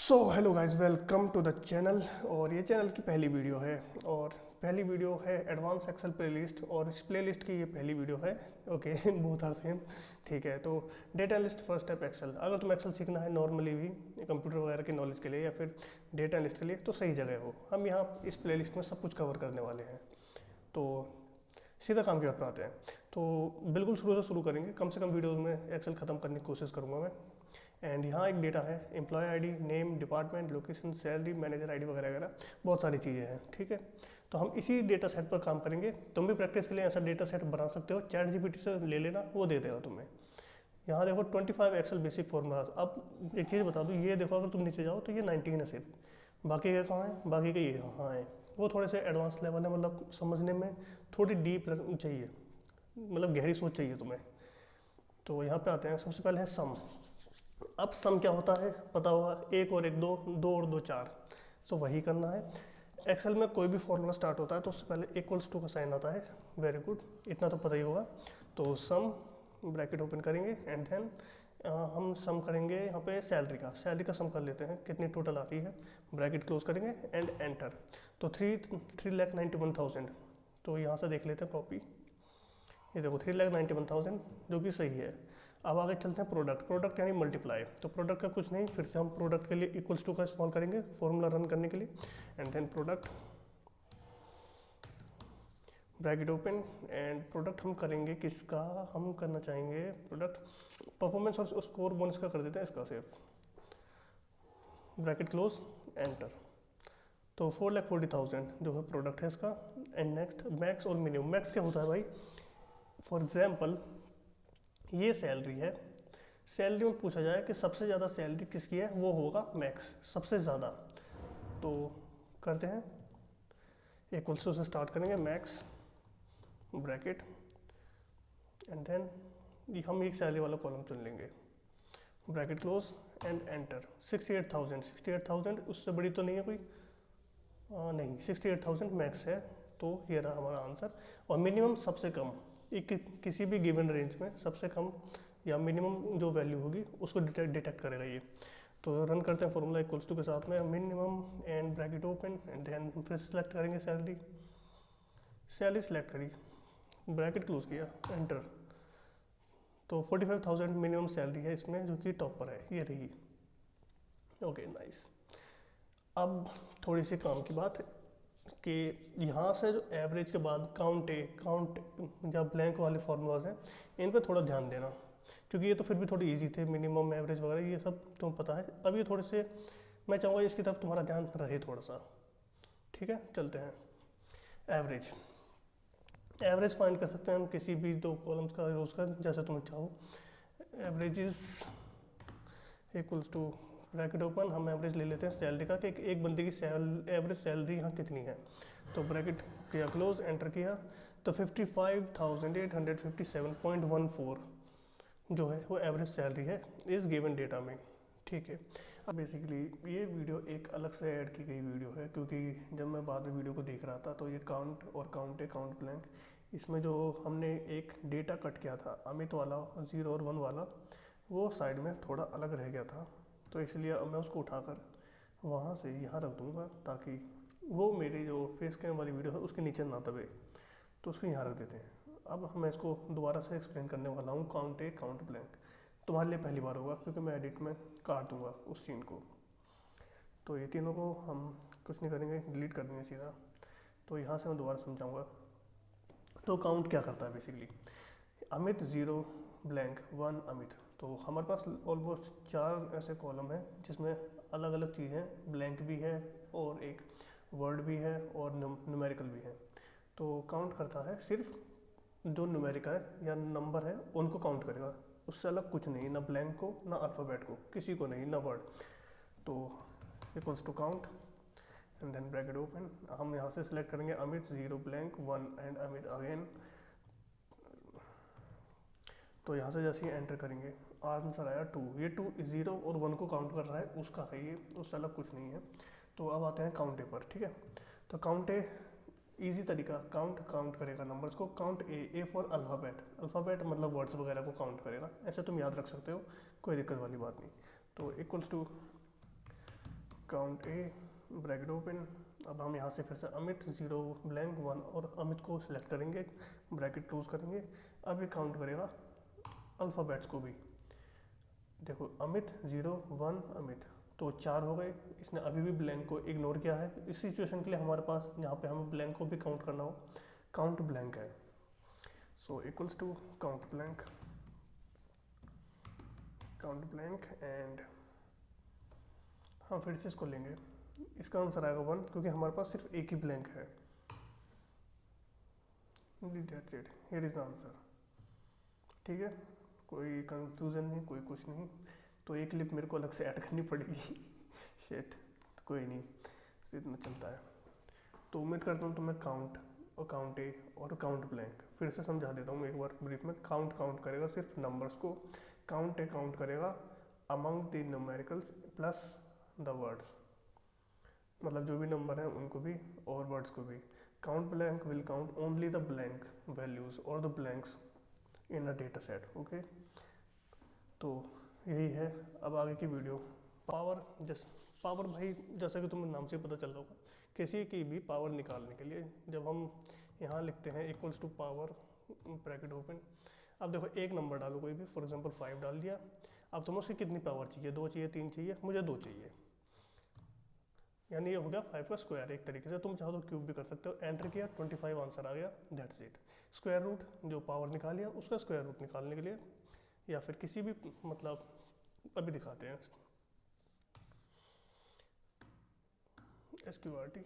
So hello guys, welcome to the channel. और ये channel की पहली वीडियो है और पहली वीडियो है एडवांस एक्सेल प्लेलिस्ट और इस प्लेलिस्ट की ये पहली वीडियो है। Okay both are same. ठीक है, तो data analyst first step excel. अगर तुम एक्सेल सीखना है नॉर्मली भी कंप्यूटर वगैरह की नॉलेज के लिए या फिर डेटा एनालिस्ट के लिए तो सही जगह हो। हम यहाँ इस प्लेलिस्ट में सब कुछ कवर करने वाले हैं। तो सीधा काम की बात पे आते हैं। तो बिल्कुल शुरू से शुरू करेंगे, कम से कम वीडियोज़ में एक्सेल ख़त्म करने की कोशिश करूँगा मैं। एंड यहाँ एक डेटा है, employee ID, name, department, location, salary, manager ID वगैरह वगैरह बहुत सारी चीज़ें हैं। ठीक है, तो हम इसी डेटा सेट पर काम करेंगे। तुम भी प्रैक्टिस के लिए ऐसा डेटा सेट बना सकते हो, चैट जीपीटी से ले लेना, वो दे देगा तुम्हें। यहाँ देखो 25 एक्सेल बेसिक फॉर्मूलाज। अब एक चीज़ बता दूँ, ये देखो अगर तुम नीचे जाओ तो ये 19 है सिर्फ, बाकी के कहाँ है, बाकी के ये यहाँ है। वो थोड़े से एडवांस लेवल है, मतलब समझने में थोड़ी डीप चाहिए, मतलब गहरी सोच चाहिए तुम्हें। तो यहाँ पे आते हैं, सबसे पहले है सम। अब सम क्या होता है पता होगा, एक और एक दो, दो और दो चार, सो वही करना है। एक्सेल में कोई भी फॉर्मूला स्टार्ट होता है तो उससे पहले इक्वल्स टू का साइन आता है। वेरी गुड, इतना तो पता ही होगा। तो सम ब्रैकेट ओपन करेंगे एंड देन हम सम करेंगे यहाँ पे सैलरी का सम कर लेते हैं, कितनी टोटल आती है। ब्रैकेट क्लोज करेंगे एंड एंटर। तो 3,91,000। तो यहाँ से देख लेते हैं कॉपी, ये देखो 3,91,000 जो कि सही है। अब आगे चलते हैं प्रोडक्ट यानी मल्टीप्लाई। तो प्रोडक्ट का कुछ नहीं, फिर से हम प्रोडक्ट के लिए इक्वल्स टू का इस्तेमाल करेंगे फॉर्मूला रन करने के लिए। And then product bracket open and product हम करेंगे किसका, हम करना चाहेंगे प्रोडक्ट परफॉर्मेंस और स्कोर बोनस का कर देते हैं इसका सिर्फ। Bracket close enter. तो 4,40,000 जो है प्रोडक्ट है इसका। एंड नेक्स्ट मैक्स और मिनिमम। मैक्स क्या होता है भाई, फॉर एग्जाम्पल ये सैलरी है, सैलरी में पूछा जाए कि सबसे ज़्यादा सैलरी किसकी है, वो होगा मैक्स, सबसे ज़्यादा। तो करते हैं, इक्वल्स टू से स्टार्ट करेंगे मैक्स ब्रैकेट एंड देन हम एक सैलरी वाला कॉलम चुन लेंगे, ब्रैकेट क्लोज एंड एंटर। 68,000 उससे बड़ी तो नहीं है कोई, नहीं 68,000 मैक्स है। तो ये रहा हमारा आंसर। और मिनिमम सबसे कम, एक किसी भी गिवन रेंज में सबसे कम या मिनिमम जो वैल्यू होगी उसको डिटेक्ट करेगा ये। तो रन करते हैं फॉर्मूला इक्वल्स टू के साथ में minimum and bracket open and then फिर सेलेक्ट करेंगे सैलरी सेलेक्ट करी, ब्रैकेट क्लोज किया एंटर। तो 45,000 मिनिमम सैलरी है इसमें जो कि टॉप पर है, ये रही। Okay nice. अब थोड़ी सी काम की बात है कि यहाँ से जो एवरेज के बाद काउंट या ब्लैंक वाले फार्मूलाज हैं इन पे थोड़ा ध्यान देना, क्योंकि ये तो फिर भी थोड़ी इजी थे, मिनिमम एवरेज वगैरह ये सब तुम्हें पता है। अब ये थोड़े से मैं चाहूँगा इसकी तरफ तुम्हारा ध्यान रहे थोड़ा सा। ठीक है, चलते हैं। एवरेज फाइंड कर सकते हैं हम किसी भी दो कॉलम्स का यूज़ कर, जैसे तुम चाहो। Average is equals to bracket open, हम एवरेज ले लेते हैं सैलरी का कि एक बंदे की एवरेज सैलरी यहाँ कितनी है। तो ब्रैकेट किया क्लोज एंटर किया, तो 55,857.14 जो है वो एवरेज सैलरी है इस गिवन डेटा में। ठीक है, अब बेसिकली ये वीडियो एक अलग से ऐड की गई वीडियो है, क्योंकि जब मैं बाद में वीडियो को देख रहा था तो ये काउंट ब्लैंक, इसमें जो हमने एक डेटा कट किया था अमित वाला 0 और 1 वाला, वो साइड में थोड़ा अलग रह गया था। तो इसलिए अब मैं उसको उठाकर वहाँ से यहाँ रख दूँगा ताकि वो मेरी जो फेस कैम वाली वीडियो है उसके नीचे ना दबे, तो उसको यहाँ रख देते हैं। अब मैं इसको दोबारा से एक्सप्लेन करने वाला हूँ, काउंट ब्लैंक। तुम्हारे लिए पहली बार होगा क्योंकि मैं एडिट में काट दूँगा उस सीन को। तो ये तीनों को हम कुछ नहीं करेंगे, डिलीट कर देंगे सीधा। तो यहाँ से मैं दोबारा समझाऊँगा। तो काउंट क्या करता है बेसिकली, अमित 0 ब्लैंक 1 अमित। तो हमारे पास ऑलमोस्ट 4 ऐसे कॉलम हैं जिसमें अलग अलग चीज़ें, ब्लैंक भी है और एक वर्ड भी है और न्यूमेरिकल भी है। तो काउंट करता है सिर्फ जो न्यूमेरिकल है या नंबर है उनको काउंट करेगा, उससे अलग कुछ नहीं, ना ब्लैंक को ना अल्फ़ाबेट को, किसी को नहीं, ना वर्ड। तो equals to count and then bracket open, हम यहाँ से सिलेक्ट करेंगे Amit 0 blank 1 and Amit again. तो यहाँ से जैसे ही एंटर करेंगे आंसर आया 2। ये 2 0 और 1 को काउंट कर रहा है, उसका है ये, उससे अलग कुछ नहीं है। तो अब आते हैं काउंटे पर। ठीक है, तो काउंटे इजी तरीका, काउंट करेगा नंबर्स को। काउंट ए फॉर अल्फ़ाबेट मतलब वर्ड्स वगैरह को काउंट करेगा, ऐसे तुम याद रख सकते हो, कोई दिक्कत वाली बात नहीं। तो equals to count a bracket open. अब हम यहाँ से फिर से अमित 0 ब्लैंक 1 और अमित को सिलेक्ट करेंगे, ब्रैकेट क्लोज करेंगे। अब ये काउंट करेगा अल्फ़ाबेट्स को भी। देखो अमित 0 1 अमित, तो 4 हो गए। इसने अभी भी ब्लैंक को इग्नोर किया है। इस सिचुएशन के लिए हमारे पास यहाँ पे हमें ब्लैंक को भी काउंट करना हो, काउंट ब्लैंक है। So equals to count blank and हम फिर से इसको लेंगे। इसका आंसर आएगा 1 क्योंकि हमारे पास सिर्फ एक ही ब्लैंक है। That's it, here is the answer. ठीक है, कोई कंफ्यूजन नहीं, कोई कुछ नहीं। तो एक क्लिप मेरे को अलग से ऐड करनी पड़ेगी शिट, तो कोई नहीं, इतना चलता है। तो उम्मीद करता हूँ तुम्हें काउंट और काउंट ए और काउंट ब्लैंक फिर से समझा देता हूँ एक बार ब्रीफ में। काउंट करेगा सिर्फ नंबर्स को, काउंट ए काउंट करेगा among the numericals plus the words, मतलब जो भी नंबर हैं उनको भी और वर्ड्स को भी। Count blank will count only the blank values और the blanks in a data set. Okay, तो यही है। अब आगे की वीडियो पावर, पावर भाई जैसा कि तुम्हें नाम से पता चल रहा होगा, किसी की भी पावर निकालने के लिए जब हम यहाँ लिखते हैं equals to power bracket open. अब देखो एक नंबर डालो कोई भी, फॉर एग्जांपल 5 डाल दिया। अब तुम्हें उसकी कितनी पावर चाहिए, 2 चाहिए, 3 चाहिए, मुझे 2 चाहिए, यानी ये हो गया 5 का स्क्वायर। एक तरीके से तुम चाहो तो क्यूब भी कर सकते हो। एंटर किया, 25 आंसर आ गया, दैट्स इट। स्क्वायर रूट जो पावर निकालिया उसका स्क्वायर रूट निकालने के लिए, या फिर किसी भी मतलब अभी दिखाते हैं SQRT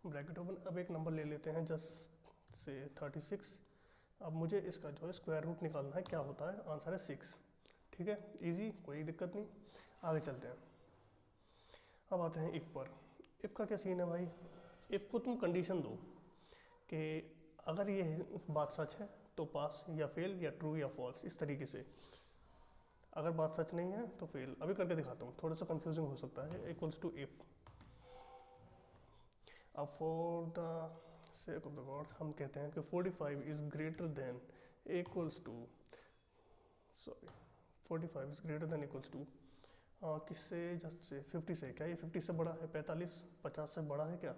ब्रैकेट ओपन। अब एक नंबर ले लेते हैं जस्ट से 36। अब मुझे इसका जो है स्क्वायर रूट निकालना है, क्या होता है, आंसर है 6। ठीक है, इजी, कोई दिक्कत नहीं। आगे चलते हैं। अब आते हैं इफ़ पर। इफ़ का क्या सीन है भाई, इफ़ को तुम कंडीशन दो कि अगर ये बात सच है तो पास या फेल या ट्रू या फॉल्स, इस तरीके से। अगर बात सच नहीं है तो फेल। अभी करके दिखाता हूँ, थोड़ा सा कंफ्यूजिंग हो सकता है। इक्वल्स टू इफ़, अब for the sake of the god हम कहते हैं कि 45 is greater than equals to, sorry 45 is greater than equals to किससे, जस्ट से 50 से। क्या ये 50 से बड़ा है? 45 50 से बड़ा है क्या?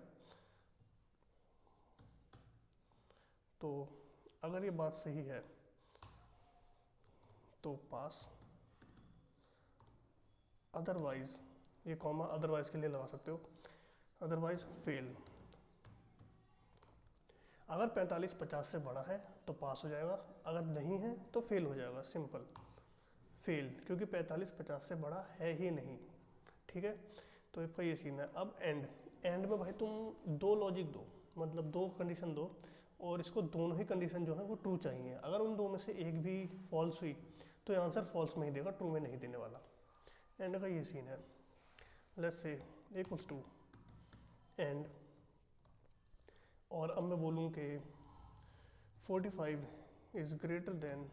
तो अगर ये बात सही है तो पास, अदरवाइज ये कॉमा अदरवाइज के लिए लगा सकते हो, अदरवाइज फेल। अगर 45 50 से बड़ा है तो पास हो जाएगा, अगर नहीं है तो फेल हो जाएगा, सिंपल फेल, क्योंकि 45 50 से बड़ा है ही नहीं। ठीक है, तो इसका ये सीन है। अब एंड में भाई तुम 2 लॉजिक दो, मतलब 2 कंडीशन दो, और इसको दोनों ही कंडीशन जो है वो ट्रू चाहिए। अगर उन 2 में से एक भी फॉल्स हुई तो ये आंसर फॉल्स में ही देगा, ट्रू में नहीं देने वाला। एंड का ये सीन है। Let's say equals to and, और अब मैं बोलूँ कि 45 is greater then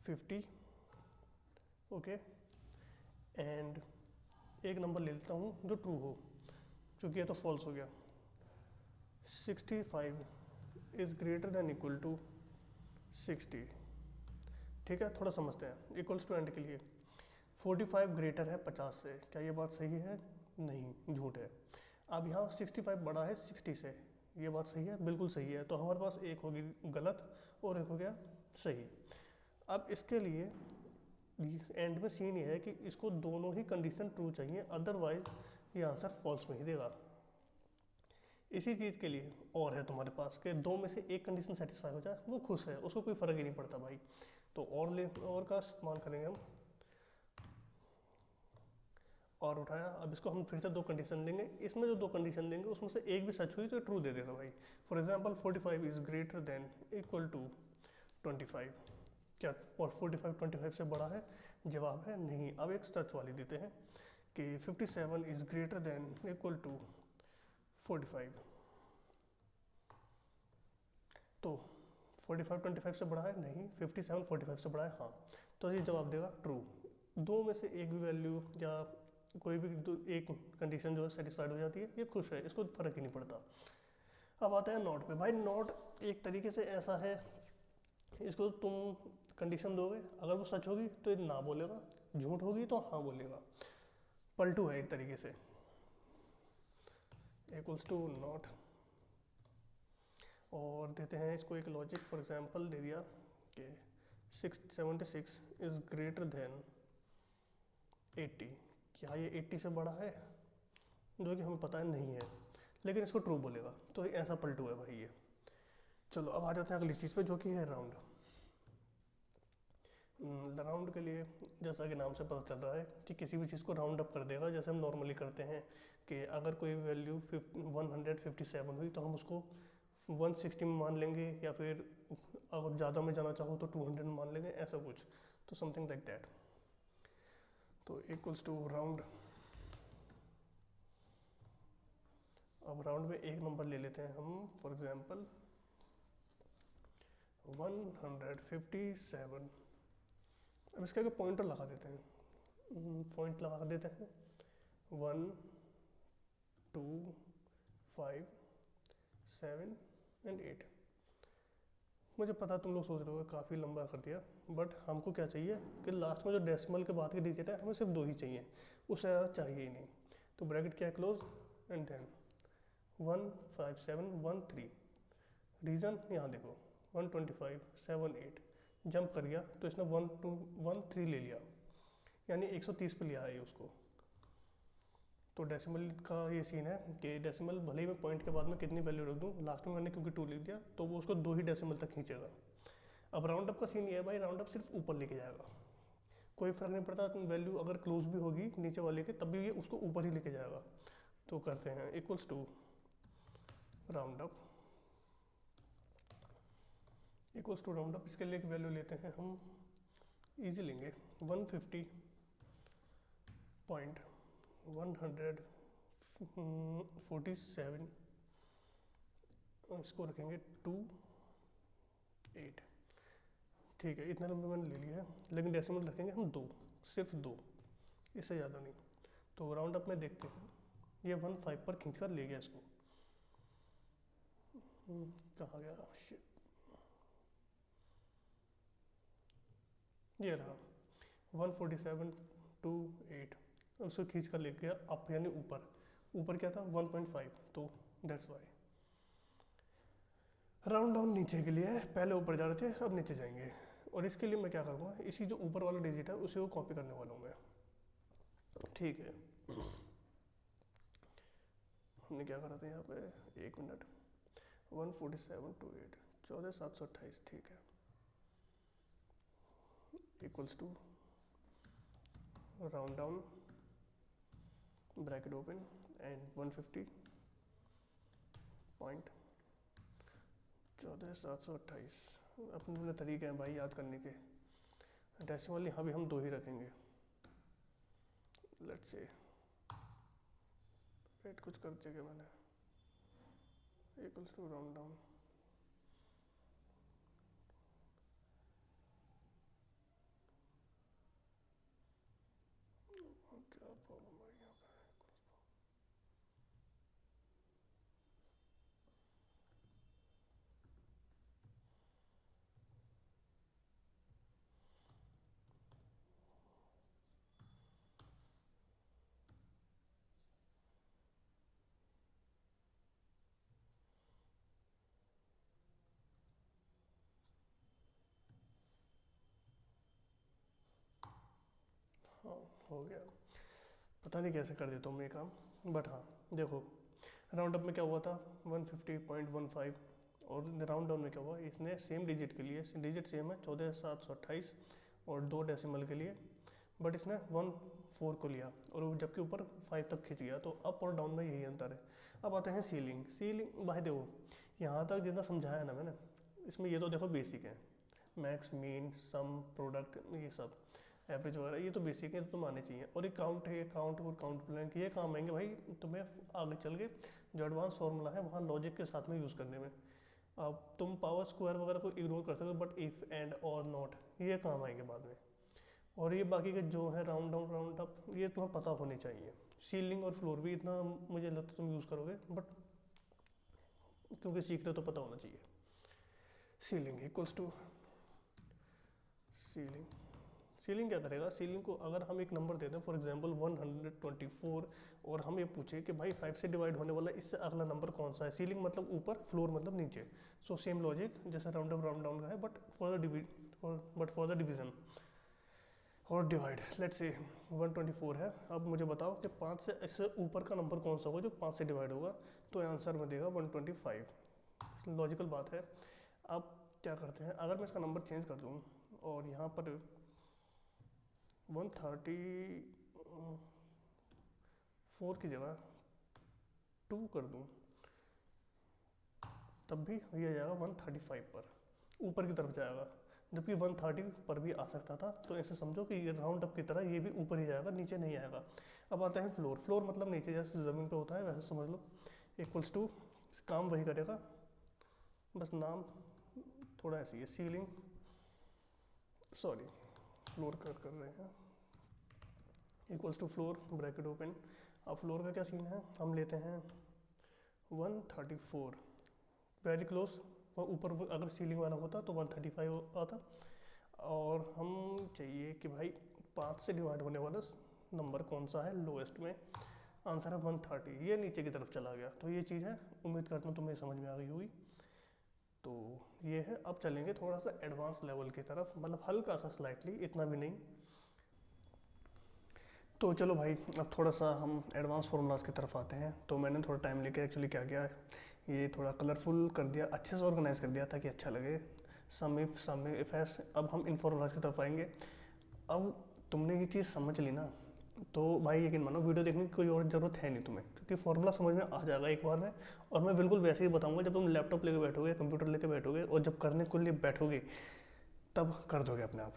50, okay, and एक नंबर ले लेता हूँ जो ट्रू हो, क्योंकि ये तो फॉल्स हो गया। 65 is greater than equal to 60। ठीक है, थोड़ा समझते हैं। इक्वल्स टू एंड के लिए 45 ग्रेटर है 50 से, क्या ये बात सही है? नहीं, झूठ है। अब यहाँ 65 बड़ा है 60 से, ये बात सही है? बिल्कुल सही है। तो हमारे पास एक होगी गलत और एक हो गया सही। अब इसके लिए एंड में सीन ये है कि इसको दोनों ही कंडीशन ट्रू चाहिए, अदरवाइज ये आंसर फॉल्स में ही देगा। इसी चीज़ के लिए और है तुम्हारे पास कि 2 में से एक कंडीशन सेटिस्फाई हो जाए, वो खुश है, उसको कोई फ़र्क ही नहीं पड़ता भाई। तो और का इस्तेमाल करेंगे हम, और उठाया। अब इसको हम फिर से 2 कंडीशन देंगे। इसमें जो 2 कंडीशन देंगे उसमें से एक भी सच हुई तो ट्रू दे देगा भाई। For example 45 is greater than equal to 25, क्या 45 25 से बड़ा है? जवाब है नहीं। अब एक सच वाली देते हैं कि 57 is greater than equal to 45, तो 45 25 से बड़ा है? नहीं। 57 45 से बड़ा है? हाँ। तो ये जवाब देगा ट्रू। 2 में से एक भी वैल्यू या कोई भी एक कंडीशन जो है सेटिस्फाइड हो जाती है, ये खुश है, इसको फ़र्क ही नहीं पड़ता। अब आता है नॉट पे। भाई नॉट एक तरीके से ऐसा है, इसको तुम कंडीशन दोगे, अगर वो सच होगी तो ये ना बोलेगा, झूठ होगी तो हाँ बोलेगा। पलटू है एक तरीके से, इक्वल्स टू नॉट, और देते हैं इसको एक लॉजिक। फॉर एग्जांपल दे दिया कि 676 इज़ ग्रेटर देन 80, क्या ये 80 से बड़ा है, जो कि हमें पता है नहीं है, लेकिन इसको ट्रू बोलेगा, तो ऐसा पलटू है भाई ये। चलो अब आ जाते हैं अगली चीज़ पे, जो कि है राउंड। राउंड के लिए जैसा कि नाम से पता चल रहा है कि किसी भी चीज़ को राउंड अप कर देगा, जैसे हम नॉर्मली करते हैं कि अगर कोई वैल्यू 157 हुई तो हम उसको 160 में मान लेंगे, या फिर अगर ज़्यादा में जाना चाहो तो 200 में मान लेंगे, ऐसा कुछ, तो समथिंग लाइक दैट। तो इक्वल्स टू राउंड। अब राउंड में एक नंबर ले लेते हैं हम, फॉर एग्जांपल 157। अब इसका एक पॉइंटर लगा देते हैं, पॉइंट लगा देते हैं 1 2 5 7 एंड 8। मुझे पता तुम लोग सोच रहे हो काफ़ी लंबा कर दिया, बट हमको क्या चाहिए कि लास्ट में जो डेसिमल के बाद की डिजिट है हमें सिर्फ 2 ही चाहिए, उससे ज़्यादा चाहिए ही नहीं। तो ब्रैकेट क्या है, क्लोज, एंड देन 15713। रीज़न यहाँ देखो 125 7 8 जंप कर गया, तो इसने 1 2 1 3 ले लिया, यानी 130 पे लिया है ये उसको। तो डेसिमल का ये सीन है कि डेसिमल भले ही मैं पॉइंट के बाद में कितनी वैल्यू रख दूँ, लास्ट में मैंने क्योंकि 2 लिख दिया तो वो उसको 2 ही डेसिमल तक खींचेगा। अब राउंड अप का सीन ये है भाई, राउंड अप सिर्फ ऊपर लेके जाएगा, कोई फ़र्क नहीं पड़ता वैल्यू अगर क्लोज भी होगी नीचे वाले के, तब भी ये उसको ऊपर ही लेके जाएगा। तो करते हैं equals to round up, equals to round up. इसके लिए एक वैल्यू लेते हैं हम, इजी लेंगे 150.147, इसको रखेंगे 2 8। ठीक है, इतना नंबर मैंने ले लिया है, लेकिन डेसिमल रखेंगे हम 2, सिर्फ 2, इससे ज़्यादा नहीं। तो राउंड अप में देखते हैं, ये 15 पर खींच कर ले गया इसको, कहाँ गया, शिट, ये रहा 147.28, उसको खींच कर ले गया अप, यानी ऊपर, ऊपर क्या था 1.5, तो दैट्स वाई। राउंड डाउन नीचे के लिए, पहले ऊपर जा रहे थे अब नीचे जाएंगे, और इसके लिए मैं क्या करूँगा, इसी जो ऊपर वाला डिजिट है उसी को कॉपी करने वाला हूँ मैं। ठीक है, हमने क्या करा था यहाँ पे, 1 मिनट, 147.28 14728, ठीक है, equals to round down bracket open and 150.14728। अपने अपने तरीके हैं भाई याद करने के। डेसिमल यहाँ भी हम 2 ही रखेंगे, लेट्स से वेट कुछ कर दिया मैंने, इक्वल्स टू राउंड डाउन, क्या प्रॉब्लम है यहाँ पे, हाँ हो गया, पता नहीं कैसे कर देता हूँ मैं ये काम, बट हाँ देखो, राउंड अप में क्या हुआ था 150.15, और राउंड डाउन में क्या हुआ, इसने सेम डिजिट के लिए, डिजिट सेम है 14728 और 2 डेसिमल के लिए, बट इसने 14 को लिया और जबकि ऊपर 5 तक खींच गया, तो अप और डाउन में यही अंतर है। अब आते हैं सीलिंग। सीलिंग भाई देखो, यहाँ तक जितना समझाया ना मैंने, इसमें ये तो देखो बेसिक है, मैक्स मीन सम प्रोडक्ट ये सब एवरेज वगैरह, ये तो बेसिक है, तो तुम आने चाहिए। और एक काउंट है, काउंट और काउंट ब्लैंक, ये काम आएंगे भाई तुम्हें आगे चल के, जो एडवांस फार्मूला है वहाँ लॉजिक के साथ में यूज़ करने में। अब तुम पावर स्क्वायर वगैरह को इग्नोर कर सकते हो, बट इफ़ एंड और नॉट ये काम आएंगे बाद में। और ये बाकी के जो है राउंड डाउन राउंड अप, ये तुम्हें पता होने चाहिए। सीलिंग और फ्लोर भी इतना मुझे लगता है तुम यूज़ करोगे, बट क्योंकि सीख रहे हो तो पता होना चाहिए। Ceiling equals to ceiling, ceiling क्या करेगा, सीलिंग को अगर हम एक नंबर देते हैं फॉर एग्जांपल 124 और हम ये पूछे कि भाई 5 से डिवाइड होने वाला इससे अगला नंबर कौन सा है, सीलिंग मतलब ऊपर, फ्लोर मतलब नीचे। सो सेम लॉजिक जैसे राउंड अप राउंड डाउन का है, बट फॉर द डिवीजन और डिवाइड। लेट्स से 124 है। अब मुझे बताओ कि 5 से इससे ऊपर का नंबर कौन सा होगा जो 5 से डिवाइड होगा, तो आंसर में देगा 125। लॉजिकल बात है। अब क्या करते हैं, अगर मैं इसका नंबर चेंज कर दूँ और यहाँ पर 134 की जगह 2 कर दूँ, तब भी ये जाएगा 135 पर, ऊपर की तरफ जाएगा। जबकि 130 पर भी आ सकता था, तो ऐसे समझो कि ये राउंड अप की तरह ये भी ऊपर ही जाएगा, नीचे नहीं आएगा। अब आता है फ्लोर। फ्लोर मतलब नीचे, जैसे ज़मीन पे होता है वैसे समझ लो। इक्वल्स टू, काम वही करेगा, बस नाम थोड़ा ऐसी है, सीलिंग, सॉरी फ्लोर कर रहे हैं, equals to floor bracket open. अब फ्लोर का क्या सीन है, हम लेते हैं 134, वेरी क्लोज। और ऊपर अगर सीलिंग वाला होता तो 135 आता। और हम चाहिए कि भाई 5 से डिवाइड होने वाला नंबर कौन सा है लोएस्ट में, आंसर है 130। ये नीचे की तरफ चला गया, तो ये चीज़ है। उम्मीद करता हूँ तुम्हें समझ में आ गई होगी। तो ये है। अब चलेंगे थोड़ा सा एडवांस लेवल की तरफ, मतलब हल्का सा स्लाइटली, इतना भी नहीं। तो चलो भाई, अब थोड़ा सा हम एडवांस फार्मूलाज की तरफ आते हैं। तो मैंने थोड़ा टाइम लेके एक्चुअली क्या किया है, ये थोड़ा कलरफुल कर दिया, अच्छे से ऑर्गेनाइज कर दिया ताकि अच्छा लगे। सम इफ एस। अब हम इन फार्मूलाज की तरफ आएंगे। अब तुमने ये चीज़ समझ ली ना, तो भाई यकीन मानो वीडियो देखने की कोई और ज़रूरत है नहीं तुम्हें, क्योंकि फार्मूला समझ में आ जाएगा एक बार में। और मैं बिल्कुल वैसे ही बताऊंगा, जब तुम लैपटॉप लेके बैठोगे, कंप्यूटर लेके बैठोगे और जब करने के लिए बैठोगे तब कर दोगे अपने आप।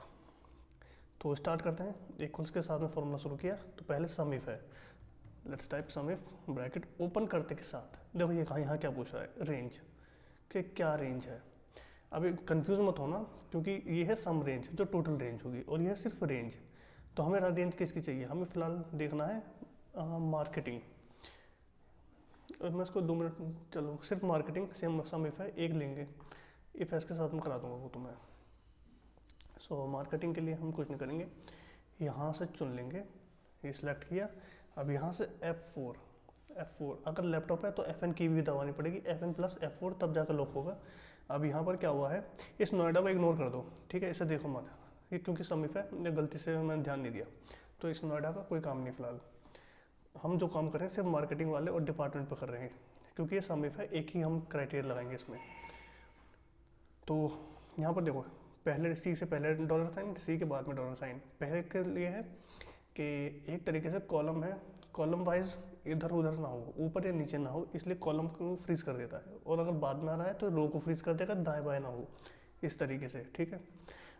तो स्टार्ट करते हैं। इक्वल्स के साथ में फार्मूला शुरू किया, तो पहले सम इफ है। Let's type sum if bracket open करते के साथ देखो ये कहाँ, यहाँ क्या पूछ रहा है, रेंज कि क्या रेंज है। अभी कंफ्यूज मत होना, क्योंकि ये है सम रेंज जो टोटल रेंज होगी, और ये है सिर्फ रेंज। तो हमें रेंज किसकी चाहिए, हमें फ़िलहाल देखना है मार्केटिंग। और मैं इसको 2 मिनट, चलो सिर्फ मार्केटिंग सेम सम इफ है, एक लेंगे। इफ एस के साथ में करा दूंगा वो तुम्हें। सो मार्केटिंग के लिए हम कुछ नहीं करेंगे, यहाँ से चुन लेंगे, ये सिलेक्ट किया। अब यहाँ से F4 अगर लैपटॉप है तो FN की भी दबानी पड़ेगी, FN प्लस F4 तब जाकर लॉक होगा। अब यहाँ पर क्या हुआ है, इस नोएडा को इग्नोर कर दो, ठीक है, इसे देखो मत, ये क्योंकि समीफ है, ये गलती से मैंने ध्यान नहीं दिया। तो इस नोएडा का कोई काम नहीं फिलहाल। हम जो काम कर रहे हैं सिर्फ मार्केटिंग वाले और डिपार्टमेंट पर कर रहे हैं, क्योंकि ये समीफ है, एक ही हम क्राइटेरिया लगाएंगे इसमें। तो यहाँ पर देखो, पहले सी से पहले डॉलर साइन, सी के बाद में डॉलर साइन। पहले के लिए है कि एक तरीके से कॉलम है, कॉलम वाइज इधर उधर ना हो, ऊपर या नीचे ना हो, इसलिए कॉलम को फ्रीज कर देता है। और अगर बाद में आ रहा है तो रो को फ्रीज कर देगा, दाएं बाएं ना हो, इस तरीके से, ठीक है।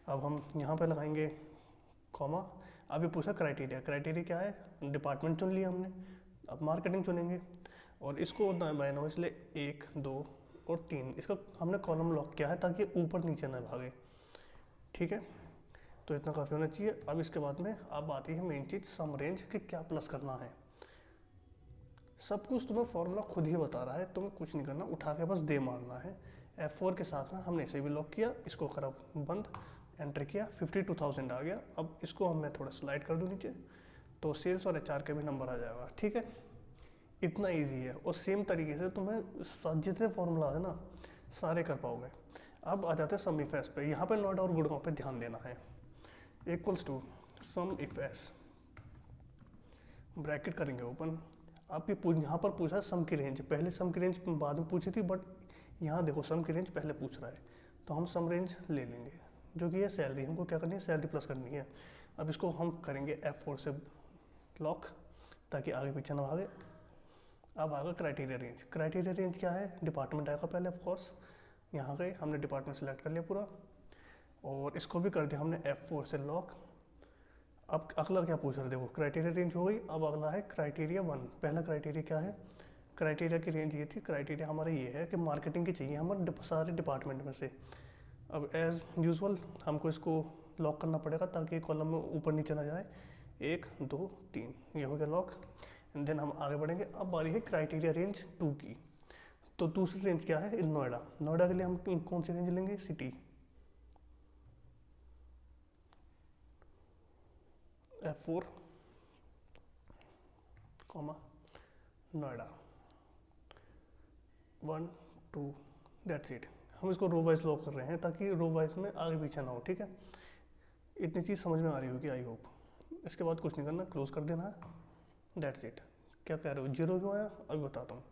अब हम यहाँ पे लगाएंगे कॉमा। अब ये पूछा क्राइटेरिया, क्राइटेरिया क्या है, डिपार्टमेंट चुन लिया हमने, अब मार्केटिंग चुनेंगे। और इसको दाएं बाएं ना हो, इसलिए 1 2 और 3 इसका हमने कॉलम लॉक किया है ताकि ऊपर नीचे ना भागे, ठीक है। तो इतना काफ़ी होना चाहिए। अब इसके बाद में अब आती है मेन चीज़, सम रेंज कि क्या प्लस करना है। सब कुछ तुम्हें फॉर्मूला खुद ही बता रहा है, तुम्हें कुछ नहीं करना, उठा के बस दे मारना है। F4 के साथ में हमने इसे भी लॉक किया, इसको करा बंद, एंटर किया, 52,000 आ गया। अब इसको हम मैं थोड़ा स्लाइड कर दूँ नीचे, तो सेल्स और HR के भी नंबर आ जाएगा, ठीक है। इतना ईजी है, और सेम तरीके से तुम्हें जितने फॉर्मूला है ना सारे कर पाओगे। अब आ जाते हैं सम इफ एस पे। यहाँ पे नोएडा और गुड़गांव पे ध्यान देना है। Equals to sum if s, bracket करेंगे ओपन। आप ये यहाँ पर पूछा है सम की रेंज, पहले सम की रेंज बाद में पूछी थी, बट यहाँ देखो सम की रेंज पहले पूछ रहा है, तो हम सम रेंज ले लेंगे, जो कि है सैलरी। हमको क्या करनी है, सैलरी प्लस करनी है। अब इसको हम करेंगे F4 से लॉक, ताकि आगे पीछे ना भागे। अब आएगा क्राइटेरिया रेंज। क्राइटेरिया रेंज क्या है, डिपार्टमेंट आएगा पहले ऑफकोर्स। यहाँ गए, हमने डिपार्टमेंट सेलेक्ट कर लिया पूरा, और इसको भी कर दिया हमने F4 से लॉक। अब अगला क्या पूछ रहे हैं, देखो क्राइटेरिया रेंज हो गई। अब अगला है क्राइटेरिया 1। पहला क्राइटेरिया क्या है, क्राइटेरिया की रेंज ये थी, क्राइटेरिया हमारा ये है कि मार्केटिंग की चाहिए हमारे सारे डिपार्टमेंट में से। अब एज़ यूजुअल हमको इसको लॉक करना पड़ेगा ताकि कॉलम में ऊपर नीचे ना जाए। 1 2 3 ये हो गया लॉक, एंड देन हम आगे बढ़ेंगे। अब बारी है क्राइटेरिया रेंज 2 की। तो दूसरी रेंज क्या है, नोएडा। नोएडा के लिए हम कौन सी रेंज लेंगे, city. F4 comma Noida 1 2 that's it. हम इसको रो वाइज लॉक कर रहे हैं ताकि रो वाइज में आगे पीछे ना हो, ठीक है। इतनी चीज़ समझ में आ रही होगी आई होप। इसके बाद कुछ नहीं करना, क्लोज कर देना है, दैट्स इट। क्या कह रहे हो, 0 क्यों आया अभी बताता हूँ।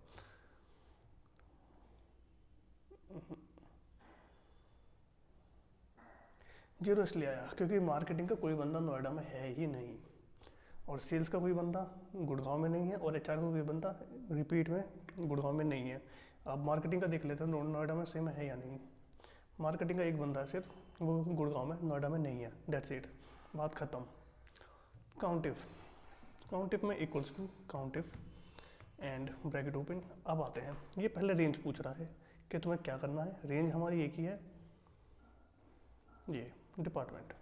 जीरो इसलिए आया क्योंकि मार्केटिंग का कोई बंदा नोएडा में है ही नहीं, और सेल्स का कोई बंदा गुड़गांव में नहीं है, और एचआर का कोई बंदा रिपीट में गुड़गांव में नहीं है। अब मार्केटिंग का देख लेते हैं नोएडा में सेम है या नहीं। मार्केटिंग का एक बंदा है सिर्फ, वो गुड़गांव में, नोएडा में नहीं है, दैट्स इट, बात ख़त्म। काउंटिफ में equals to countif and bracket open. अब आते हैं, ये पहले रेंज पूछ रहा है कि तुम्हें क्या करना है। रेंज हमारी एक ही है, ये डिपार्टमेंट।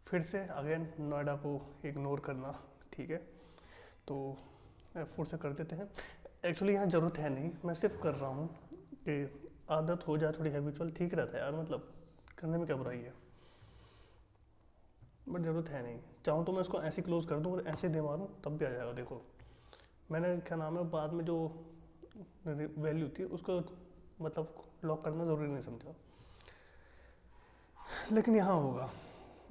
फिर से अगेन नोएडा को इग्नोर करना, ठीक है। तो F4 से कर देते हैं। एक्चुअली यहाँ ज़रूरत है नहीं, मैं सिर्फ कर रहा हूँ कि आदत हो जाए थोड़ी हैबिचुअल, ठीक रहता है यार, मतलब करने में क्या बुराई है, बट ज़रूरत है नहीं। चाहूँ तो मैं इसको ऐसे क्लोज कर दूँ और ऐसे दे मारूँ तब भी आ जाएगा। देखो मैंने क्या नाम है, बाद में जो वैल्यू थी उसको मतलब लॉक करना ज़रूरी नहीं समझा, लेकिन यहाँ होगा।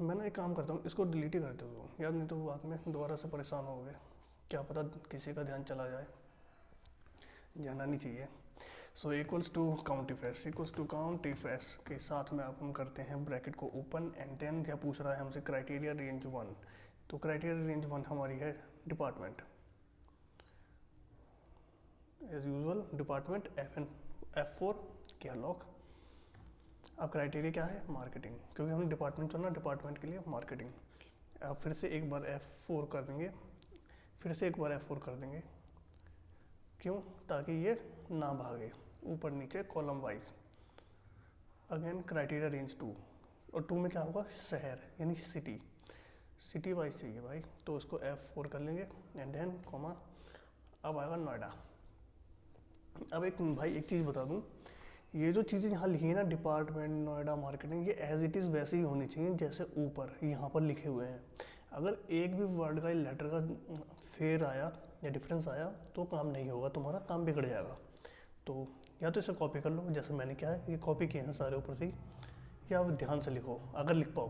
मैं ना एक काम करता हूँ, इसको डिलीट ही करते हो यार, नहीं तो बाद में दोबारा से परेशान हो गए, क्या पता किसी का ध्यान चला जाए, जाना नहीं चाहिए। So equals to countifs, equals to countifs के साथ में अब हम करते हैं ब्रैकेट को ओपन एंड देन क्या पूछ रहा है हमसे, क्राइटेरिया रेंज 1। तो क्राइटेरिया रेंज 1 हमारी है department, as usual department F4 किया लॉक। अब क्राइटेरिया क्या है, मार्केटिंग, क्योंकि हमने डिपार्टमेंट चुना, डिपार्टमेंट के लिए मार्केटिंग। अब फिर से एक बार F4 कर देंगे, फिर से एक बार F4 कर देंगे, क्यों, ताकि ये ना भागे ऊपर नीचे column wise. Again criteria range 2, और 2 में क्या होगा, शहर यानी सिटी, सिटी वाइज चाहिए भाई, तो उसको F4 कर लेंगे एंड देन कॉमा। अब आएगा नोएडा। अब एक भाई एक चीज़ बता दूं, ये जो चीज़ें यहाँ लिखी है ना, डिपार्टमेंट, नोएडा, मार्केटिंग, ये एज इट इज़ वैसे ही होनी चाहिए जैसे ऊपर यहाँ पर लिखे हुए हैं। अगर एक भी वर्ड का, लेटर का फेर आया या डिफरेंस आया तो काम नहीं होगा, तुम्हारा काम बिगड़ जाएगा। तो या तो इसे कॉपी कर लो जैसे मैंने किया है, ये कॉपी किए हैं सारे ऊपर से ही, या ध्यान से लिखो अगर लिख पाओ,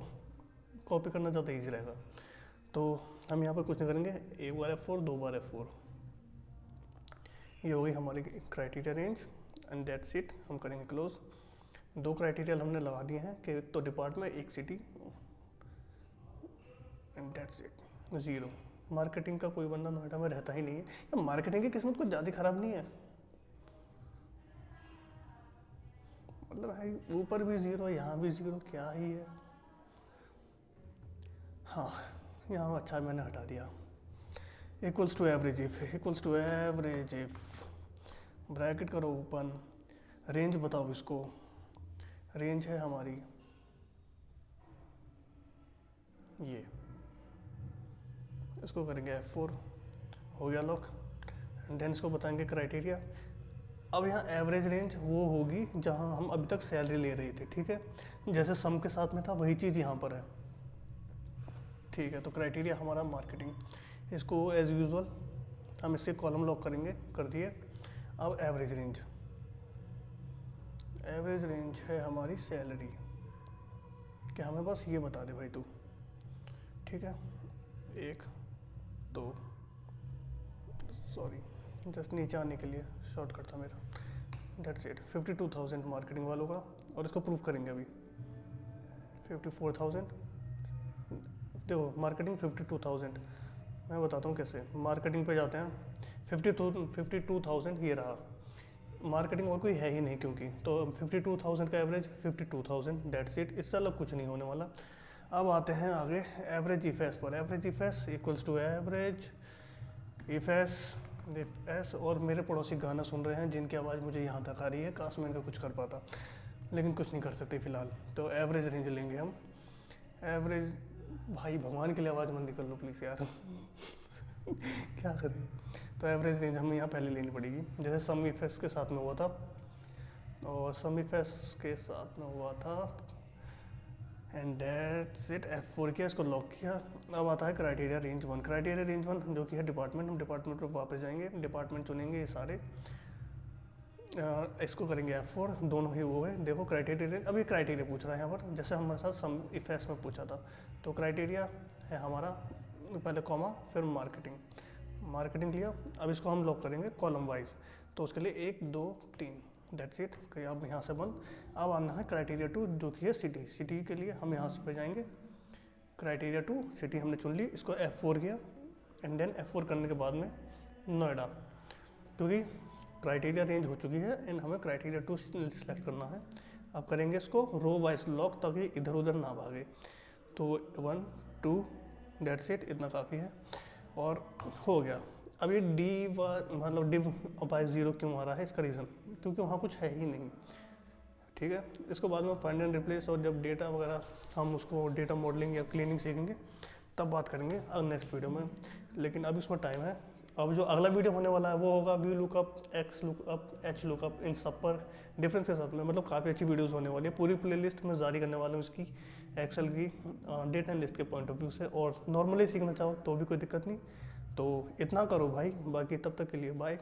कॉपी करना ज़्यादा ईजी रहेगा। तो हम यहाँ पर कुछ नहीं करेंगे, एक बार F4 दो बार F4, ये हो गई हमारी criteria range and that's it. हम करेंगे क्लोज। 2 क्राइटेरिया हमने लगा दिए हैं कि एक तो डिपार्टमेंट, एक city, and that's it. 0 marketing का कोई बंदा नोएडा में रहता ही नहीं है, या मार्केटिंग की किस्मत कुछ ज़्यादा खराब नहीं है, मतलब है ऊपर भी 0 यहाँ भी 0, क्या ही है। हाँ यहाँ अच्छा मैंने हटा दिया, equals to average if, equals to average if, bracket करो ओपन, रेंज बताओ इसको, रेंज है हमारी ये, इसको करेंगे F4, हो गया लॉक एंड देन इसको बताएंगे क्राइटेरिया। अब यहाँ एवरेज रेंज वो होगी जहाँ हम अभी तक सैलरी ले रहे थे, ठीक है, जैसे सम के साथ में था वही चीज़ यहाँ पर है, ठीक है। तो क्राइटेरिया हमारा मार्केटिंग, इसको एज यूजुअल हम इसके कॉलम लॉक करेंगे, कर दिए। अब एवरेज रेंज, एवरेज रेंज है हमारी सैलरी, क्या हमें बस ये बता दे भाई तू, ठीक है। 1 2 सॉरी जस्ट नीचे आने के लिए शॉर्टकट था मेरा, दैट्स इट। 52,000 मार्केटिंग वालों का, और इसको प्रूफ करेंगे अभी। 54,000, देखो मार्केटिंग 52,000, मैं बताता हूँ कैसे। मार्केटिंग पे जाते हैं, 52,000 ये रहा, मार्केटिंग और कोई है ही नहीं क्योंकि, तो 52,000 का एवरेज 52,000, दैट्स इट, इससे अलग कुछ नहीं होने वाला। अब आते हैं आगे एवरेज इफेस पर, average ifs equals to average ifs s. और मेरे पड़ोसी गाना सुन रहे हैं जिनकी आवाज़ मुझे यहाँ तक आ रही है, काश मैं इनका कुछ कर पाता, लेकिन कुछ नहीं कर सकते फिलहाल। तो एवरेज रेंज लेंगे हम, एवरेज, भाई भगवान के लिए आवाज़ मंदी कर लो प्लीज़ यार क्या करें। तो एवरेज रेंज हमें यहाँ पहले लेनी पड़ेगी, जैसे सम इफेस के साथ में हुआ था, और सम इफेस के साथ में हुआ था एंड दैट्स इट। F4 किया, इसको लॉक किया। अब आता है क्राइटेरिया रेंज 1। क्राइटेरिया रेंज 1 जो कि है डिपार्टमेंट, हम डिपार्टमेंट पर वापस जाएंगे, डिपार्टमेंट चुनेंगे ये सारे, इसको करेंगे F4, दोनों ही हो गए। देखो क्राइटेरिया रेंज, अब ये क्राइटेरिया पूछ रहा है यहाँ पर, जैसे हमारे साथ सम इफेक्ट्स में पूछा था। तो क्राइटेरिया है हमारा पहले कॉमा फिर मार्केटिंग लिया। अब इसको हम लॉक करेंगे कॉलम वाइज, तो उसके लिए 1 2 3 दैट्स इट कि अब यहाँ से बंद। अब आना है क्राइटेरिया 2 जो कि है सिटी के लिए हम यहाँ पे जाएंगे। क्राइटेरिया 2 सिटी हमने चुन ली, इसको F4 किया एंड देन F4 करने के बाद में नोएडा, क्योंकि क्राइटेरिया रेंज हो चुकी है एंड हमें क्राइटेरिया 2 सेलेक्ट करना है। अब करेंगे इसको रो वाइज लॉक ताकि इधर उधर ना भागे। तो 1 2 दैट्स इट, इतना काफ़ी है और हो गया। अब ये मतलब डिव बाय 0 क्यों आ रहा है, इसका रीज़न क्योंकि वहाँ कुछ है ही नहीं, ठीक है। इसको बाद में फाइंड एंड रिप्लेस और जब डेटा वगैरह हम उसको डेटा मॉडलिंग या क्लीनिंग सीखेंगे तब बात करेंगे नेक्स्ट वीडियो में, लेकिन अब इसमें टाइम है। अब जो अगला वीडियो होने वाला है वो होगा V lookup, X lookup, H lookup, इन सब पर डिफरेंस के साथ में, मतलब काफ़ी अच्छी वीडियोस होने वाली है। पूरी प्लेलिस्ट में जारी करने वाला हूँ इसकी एक्सेल की डेटा एनालिस्ट के पॉइंट ऑफ व्यू से, और नॉर्मली सीखना चाहो तो भी कोई दिक्कत नहीं। तो इतना करो भाई, बाकी तब तक के लिए बाय।